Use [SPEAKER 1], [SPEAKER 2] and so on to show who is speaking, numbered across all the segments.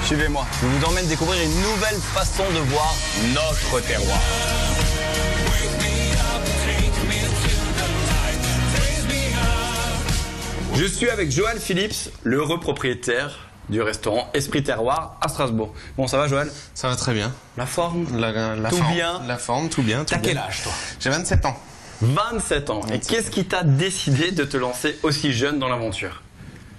[SPEAKER 1] Suivez-moi, je vous emmène découvrir une nouvelle façon de voir notre terroir. Je suis avec Joël Phillips, l'heureux propriétaire du restaurant Esprit Terroir à Strasbourg. Bon, ça va Joël?
[SPEAKER 2] Ça va très bien.
[SPEAKER 1] La forme?
[SPEAKER 2] La
[SPEAKER 1] tout
[SPEAKER 2] forme,
[SPEAKER 1] bien?
[SPEAKER 2] La forme, tout bien.
[SPEAKER 1] T'as quel âge toi?
[SPEAKER 2] J'ai 27 ans.
[SPEAKER 1] 27 ans. Et qu'est-ce qui t'a décidé de te lancer aussi jeune dans l'aventure?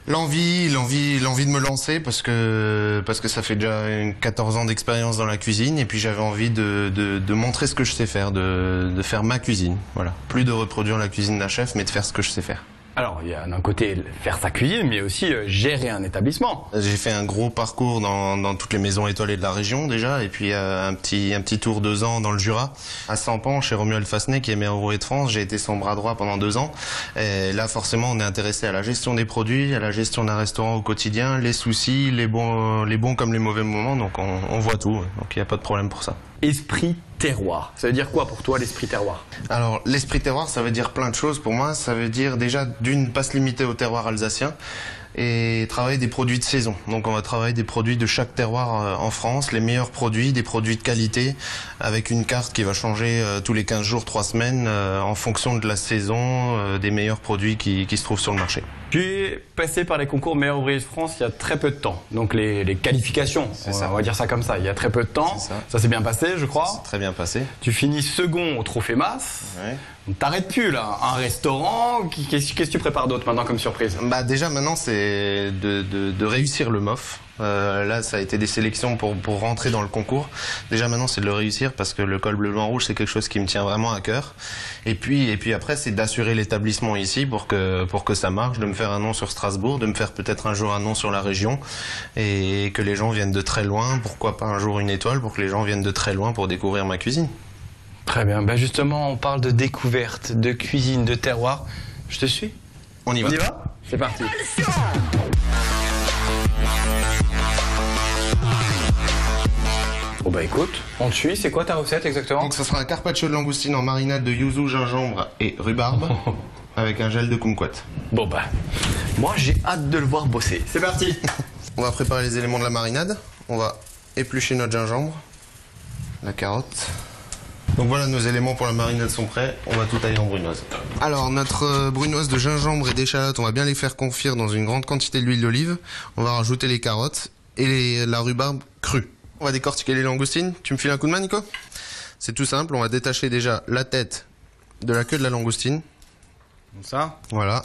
[SPEAKER 2] L'envie de me lancer parce que ça fait déjà 14 ans d'expérience dans la cuisine et puis j'avais envie de montrer ce que je sais faire, de faire ma cuisine. Voilà. Plus de reproduire la cuisine d'un chef, mais de faire ce que je sais faire.
[SPEAKER 1] Alors, il y a d'un côté faire sa cuisine, mais aussi gérer un établissement.
[SPEAKER 2] J'ai fait un gros parcours dans toutes les maisons étoilées de la région déjà, et puis un petit tour 2 ans dans le Jura. À Sampan, chez Romuald Fassenet, qui est meilleur ouvrier de France, j'ai été son bras droit pendant 2 ans. Et là, forcément, on est intéressé à la gestion des produits, à la gestion d'un restaurant au quotidien, les soucis, les bons comme les mauvais moments, donc on voit tout, donc il n'y a pas de problème pour ça.
[SPEAKER 1] Esprit terroir. Ça veut dire quoi pour toi l'esprit terroir?
[SPEAKER 2] Alors l'esprit terroir, ça veut dire plein de choses pour moi. Ça veut dire déjà d'une, pas se limiter au terroir alsacien et travailler des produits de saison. Donc on va travailler des produits de chaque terroir en France, les meilleurs produits, des produits de qualité, avec une carte qui va changer tous les 15 jours, 3 semaines, en fonction de la saison, des meilleurs produits qui se trouvent sur le marché.
[SPEAKER 1] Tu es passé par les concours meilleur ouvrier de France il y a très peu de temps. Donc les qualifications, on va dire ça comme ça, il y a très peu de temps. Ça s'est bien passé, je crois.
[SPEAKER 2] C'est très bien passé.
[SPEAKER 1] Tu finis second au Trophée Masse.
[SPEAKER 2] Ouais.
[SPEAKER 1] On t'arrête plus là. Un restaurant, qu'est-ce que tu prépares d'autre maintenant comme surprise?
[SPEAKER 2] Bah déjà maintenant c'est de réussir le MOF. Là ça a été des sélections pour rentrer dans le concours. Déjà maintenant c'est de le réussir parce que le col bleu blanc rouge c'est quelque chose qui me tient vraiment à cœur. Et puis après c'est d'assurer l'établissement ici pour que ça marche, de me faire un nom sur Strasbourg, de me faire peut-être un jour un nom sur la région et que les gens viennent de très loin, pourquoi pas un jour une étoile pour que les gens viennent de très loin pour découvrir ma cuisine.
[SPEAKER 1] Très bien, ben justement on parle de découverte, de cuisine, de terroir. Je te suis?
[SPEAKER 2] On y va.
[SPEAKER 1] C'est parti. Bon bah écoute, on te suit, c'est quoi ta recette exactement?
[SPEAKER 2] Donc ça sera un carpaccio de langoustine en marinade de yuzu, gingembre et rhubarbe avec un gel de kumquat.
[SPEAKER 1] Bon bah, moi j'ai hâte de le voir bosser. C'est parti.
[SPEAKER 2] On va préparer les éléments de la marinade. On va éplucher notre gingembre, la carotte. Donc voilà, nos éléments pour la marinade sont prêts. On va tout tailler en brunoise. Alors notre brunoise de gingembre et d'échalote, on va bien les faire confire dans une grande quantité d'huile d'olive. On va rajouter les carottes et la rhubarbe crue. On va décortiquer les langoustines. Tu me files un coup de main, Nico? C'est tout simple. On va détacher déjà la tête de la queue de la langoustine.
[SPEAKER 1] Comme ça.
[SPEAKER 2] Voilà.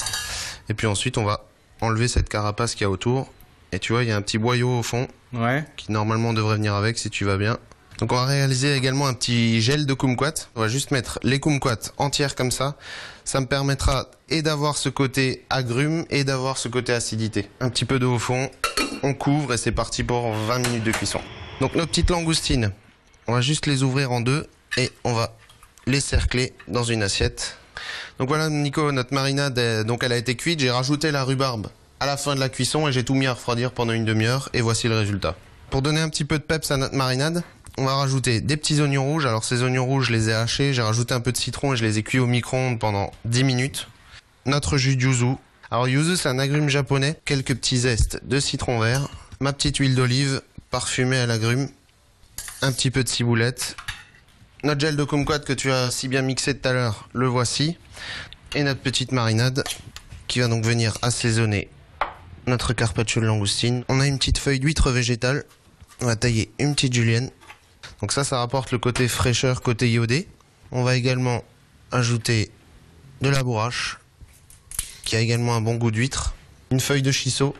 [SPEAKER 2] Et puis ensuite, on va enlever cette carapace qu'il y a autour. Et tu vois, il y a un petit boyau au fond.
[SPEAKER 1] Ouais.
[SPEAKER 2] Qui normalement devrait venir avec si tu vas bien. Donc on va réaliser également un petit gel de kumquat. On va juste mettre les kumquats entières comme ça. Ça me permettra et d'avoir ce côté agrume et d'avoir ce côté acidité. Un petit peu d'eau au fond. On couvre et c'est parti pour 20 minutes de cuisson. Donc nos petites langoustines, on va juste les ouvrir en deux et on va les cercler dans une assiette. Donc voilà Nico, notre marinade, donc elle a été cuite. J'ai rajouté la rhubarbe à la fin de la cuisson et j'ai tout mis à refroidir pendant une demi-heure et voici le résultat. Pour donner un petit peu de peps à notre marinade, on va rajouter des petits oignons rouges. Alors ces oignons rouges, je les ai hachés, j'ai rajouté un peu de citron et je les ai cuits au micro-ondes pendant 10 minutes. Notre jus de yuzu. Alors yuzu c'est un agrume japonais, quelques petits zestes de citron vert, ma petite huile d'olive parfumée à l'agrume, un petit peu de ciboulette, notre gel de kumquat que tu as si bien mixé tout à l'heure, le voici, et notre petite marinade qui va donc venir assaisonner notre carpaccio de langoustine. On a une petite feuille d'huître végétale, on va tailler une petite julienne. Donc ça rapporte le côté fraîcheur, côté iodé. On va également ajouter de la bourrache, qui a également un bon goût d'huître. Une feuille de shiso.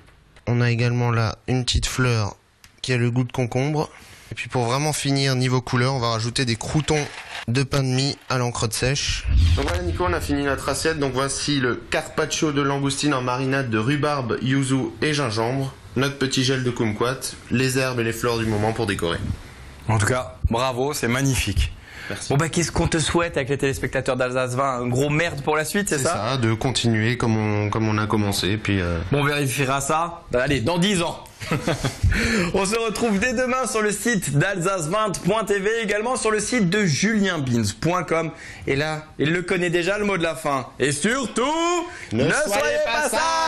[SPEAKER 2] On a également là une petite fleur qui a le goût de concombre. Et puis pour vraiment finir niveau couleur, on va rajouter des croûtons de pain de mie à l'encre de sèche. Donc voilà Nico, on a fini notre assiette. Donc voici le carpaccio de langoustine en marinade de rhubarbe, yuzu et gingembre. Notre petit gel de kumquat, les herbes et les fleurs du moment pour décorer.
[SPEAKER 1] En tout cas, bravo, c'est magnifique.
[SPEAKER 2] Merci.
[SPEAKER 1] Bon bah qu'est-ce qu'on te souhaite avec les téléspectateurs d'Alsace 20? Un gros merde pour la suite, c'est ça?
[SPEAKER 2] C'est ça, de continuer comme on a commencé. Puis
[SPEAKER 1] Bon, on vérifiera ça. Allez, dans 10 ans. On se retrouve dès demain sur le site d'Alsace20.tv, également sur le site de julienbins.com. Et là, il le connaît déjà le mot de la fin. Et surtout, ne soyez pas ça.